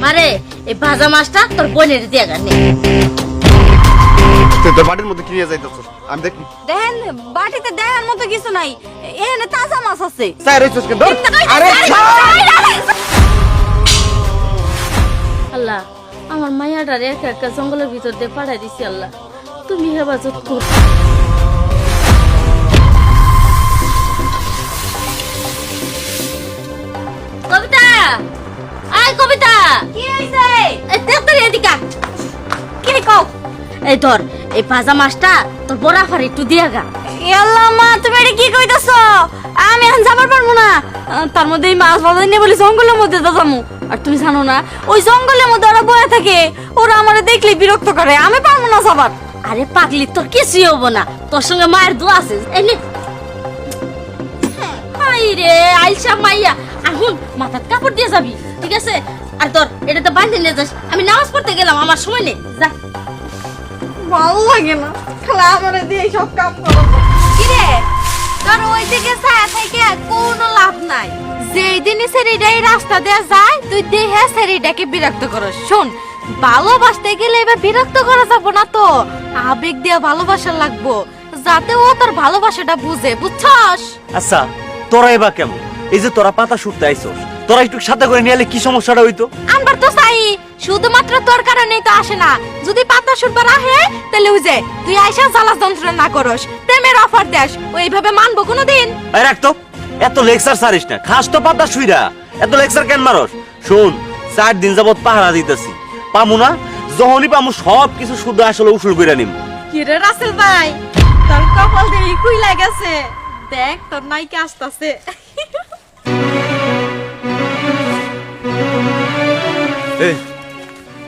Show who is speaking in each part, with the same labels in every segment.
Speaker 1: মারে এই ভাজা মাছটা তোর বোনের দিয়া গানে।
Speaker 2: তুই তোর বাড়ির মধ্যে কি নিয়ে যাইতেছস আমি দেখি।
Speaker 1: দেখেন বাটিতে দেখার মতো কিছু নাই, এখানে তাজা মাছ আছে।
Speaker 2: স্যার রইছস কেন? আরে
Speaker 1: আল্লাহ আমার মায়াটারে একা একা জঙ্গলের ভিতর দিয়ে পাঠাই দিছি। আল্লাহ তুমি হেফাজত কর। কবিতা, আয় কবিতা, কি হইছে? এই তাড়াতাড়ি এদিকে আয়। কি কও? এই ধর এই ভাজা মাছটা তোর বড়া ফারে একটু দিয়া গা। আল্লাহ মা তুমি এটা কি কইতাছো? আমি এখন যাবার পারবো না। তার মধ্যে এই মাছ ভাজা নিয়ে বলি জঙ্গলের মধ্যে যাবো। আর তুমি জানো না ওই জঙ্গলের মধ্যে ওরা বয়ে থাকে, ওরা আমারে দেখলে বিরক্ত করে, আমি পারবো না যাবার। আরে পাগলি তোর কিছুই হবো না, তোর সঙ্গে মায়ের দোয়া আছে। এনে হাই রে আইসা মাইয়া, এখন মাথার কাপড় দিয়ে যাবি ঠিক আছে? আর তোর এটা তো বাঁধে নিয়ে যাস, আমি নামাজ পড়তে গেলাম, আমার সময় নেই, যা।
Speaker 3: ভালো লাগে না খালা আমারে দিয়ে সব কাম করো।
Speaker 1: কি রে তোর ওইদিকে ছায়া থেকে কোনো লাভ নাই। যেই দিনই সেরিডাই রাস্তা দিয়ে যায় তুই দেহে সেরিডাকে বিরক্ত করস। শোন ভালোবাসতে গেলে এবার বিরক্ত করা যাবো না, তো আবেগ দিয়ে ভালোবাসা লাগবো, যাতে ও তোর ভালোবাসাটা বুঝে, বুঝছস?
Speaker 4: আচ্ছা তোরা এবার কেমন? এই যে তোরা পাতা শুটতে আইছস, তোরা একটু সাথে করে নিয়ে এলে কি সমস্যাটা হইতো?
Speaker 1: আনবার তো চাই, শুধুমাত্র তোর কারণেই তো আসে না। যদি পাতা শুটবার আহে তাহলে ওই যে তুই আইসা জ্বালা যন্ত্রণা না করস, প্রেমের অফার দেস, ও এইভাবে মানবো কোনোদিন?
Speaker 4: এই রাখ তো, এত লেকচার সারিস না, খাস তো পাতা শুইরা, এত লেকচার কেন মারস? শুন 4 দিন যাবত পাহারা দিতেছি, পামু না, যখনই পামু সব কিছু শুদ্ধ আসলে উসুল কইরা নিম।
Speaker 3: কি রে রাসেল ভাই, তোর কপাল দিয়ে খুইলা গেছে, দেখ তোর নাইকে আসতাছে।
Speaker 4: এই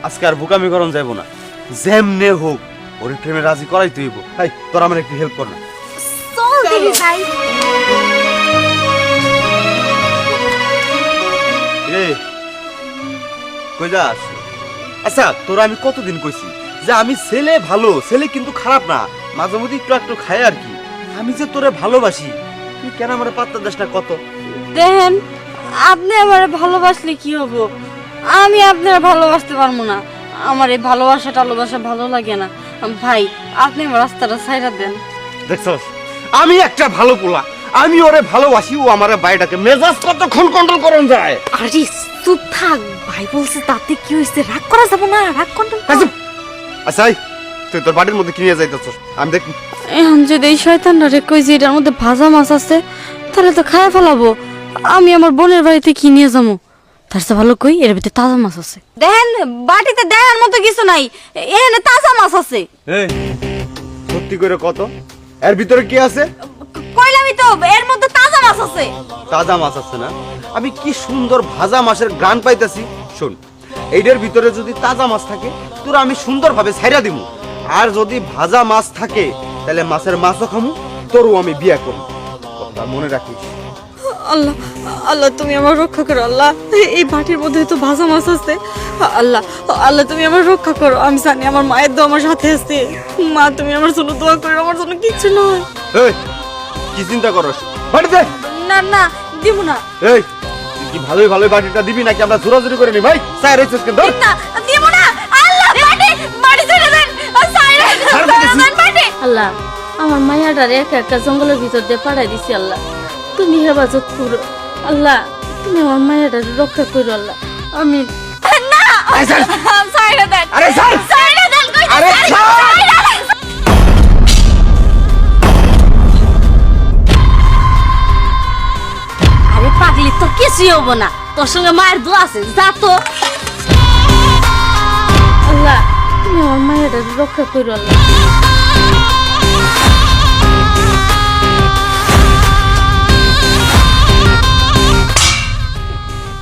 Speaker 4: আজকে আর বোকামি করন যাইব না, যেমনে হোক ওরে প্রেমে রাজি করাই তুইব। এই তোর আমার একটু হেল্প কর না।
Speaker 1: চল দেখি ভাই।
Speaker 4: এ কই যাস? আচ্ছা তোরা আমি কতদিন কইছি যে আমি ছেলে ভালো, ছেলে কিন্তু খারাপ না, মাঝে মধ্যে একটু একটু খাই আর কি। আমি যে তোরে ভালোবাসি, তুই কেন আমার পাত্তা দাস না? কত
Speaker 3: দেখেন আপনি আমারে ভালোবাসলে কি হবো, আমি আপনার ভালোবাসতে পারবো না, আমার এই ভালোবাসা ভালো লাগে না। ভাই আপনি আমার রাস্তাটা ছাইরা দেন।
Speaker 2: দেখছস আমি একটা ভালো পোলা, আমি ওরে ভালোবাসি, ও আমারে বাইটাকে মেজাজ কতক্ষণ কন্ট্রোল করন যায়।
Speaker 3: আরে চুপ থাক, ভাই বলছে তাতে কি হইছে, রাগ করা যাবে না, রাগ কন্ট্রোল কর।
Speaker 2: আচ্ছা তুই তোর বাড়ির মধ্যে কি নিয়ে যাইতেছস আমি দেখি।
Speaker 3: এখন যদি এই শয়তানটা রে কই যে এটার মধ্যে ভাজা মাছ আছে, তাহলে তো খায় ফেলাবো। আমি আমার বোনের বাড়িতে কি নিয়ে যাবো, তার চেয়ে ভালো কই এর ভিতরে তাজা মাছ আছে।
Speaker 1: দেখেন বাটিতে দেখার মতো কিছু নাই, এখানে তাজা মাছ আছে।
Speaker 2: এই সত্যি করে কত, এর ভিতরে কি আছে?
Speaker 1: কইলামই তো এর মধ্যে তাজা মাছ আছে।
Speaker 2: তাজা মাছ আছে না? আমি কি সুন্দর ভাজা মাছের গ্রান পাইতাছি। শোন এইটার ভিতরে যদি তাজা মাছ থাকে তোরা আমি সুন্দরভাবে ছাইরা দিমু, আর যদি ভাজা মাছ থাকে তাহলে মাছের মাছও খামু, তোরও আমি বিয়া করব। কথা মনে রাখিস।
Speaker 3: আল্লাহ আল্লাহ তুমি আমার রক্ষা করো, আল্লাহ এই বাটির মধ্যে তো ভাজা মাছ আছে। আল্লাহ আল্লাহ তুমি আমার রক্ষা করো, আমি জানি আমার মায়ের দোয়া আমার সাথে আছে। মা তুমি আমার জন্য দোয়া করো, আমার জন্য কিচ্ছু নয়।
Speaker 2: এই কি চিন্তা করস? বাড়িতে
Speaker 3: না না দিব না।
Speaker 2: এই তুই কি ভালোই ভালোই বাটিটা দিবি নাকি আমরা জোরাজুরি করে নি? ভাই স্যার রইছিস কেন? ধর
Speaker 1: না দিব না। আল্লাহ বাটি বাটি ছেড়ে দেন, সাইরা দেন বাটি। আল্লাহ আমার মায়াটারে একা একা জঙ্গলের ভিতর দিয়ে পাঠাই দিছি। আল্লাহ তুমি হেফাজত করো, আল্লাহ তুমি আমার মায়াটারে রক্ষা করো। আল্লাহ আমি না সাইরা দেন।
Speaker 2: আরে স্যার
Speaker 1: সাইরা দেন কই।
Speaker 2: আরে
Speaker 1: আরে পাগলি তোর কিছুই হবো না, তোর সঙ্গে মায়ের দোয়া আছে, যা তো। আল্লাহ তুমি আমার মায়াটারে রক্ষা করো। আল্লাহ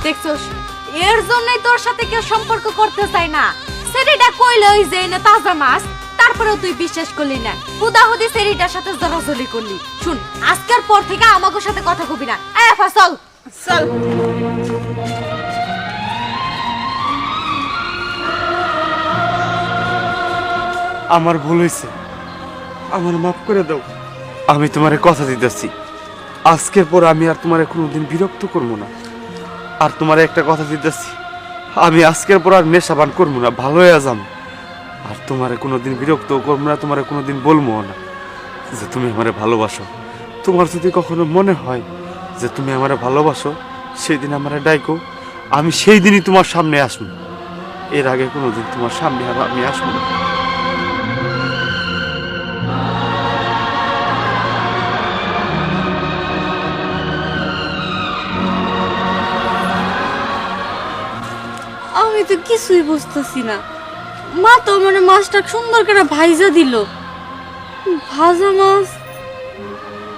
Speaker 1: দেখছস এর জন্যই তোর সাথে কেউ সম্পর্ক করতে চায় না। সেরিটা কইলে ওই যে না তাজা মাছ, তারপরেও তুই বিশ্বাস করলি না, হুদাহুদি সেরিটার সাথে জড়াজড়ি করলি। শুন আজকের পর থেকে আমাকে সাথে কথা কবি না। চল
Speaker 3: চল
Speaker 2: আমার ভুল হয়েছে, আমার মাফ করে দাও। আমি তোমারে কথা দিতেছি, আজকের পর আমি আর তোমারে কোনোদিন বিরক্ত করবো না। আর তোমারে একটা কথা দিতেছি, আমি আজকের পর আর নেশা পান করবো না, ভালো হয়ে যাম। আর তোমারে কোনোদিন বিরক্ত করবো না, তোমারে কোনোদিন বলবো না যে তুমি আমারে ভালোবাসো। তোমার যদি কখনো মনে হয় যে তুমি আমারে ভালোবাসো, সেই দিন আমারে ডাইকো, আমি সেই দিনই তোমার সামনে আসবো। এর আগে কোনোদিন তোমার সামনে আর আমি আসবো না।
Speaker 3: আমি তো কিছুই বুঝতেছি না। মা তো মানে মাছটা সুন্দর করে ভাইজা দিল। ভাজা মাছ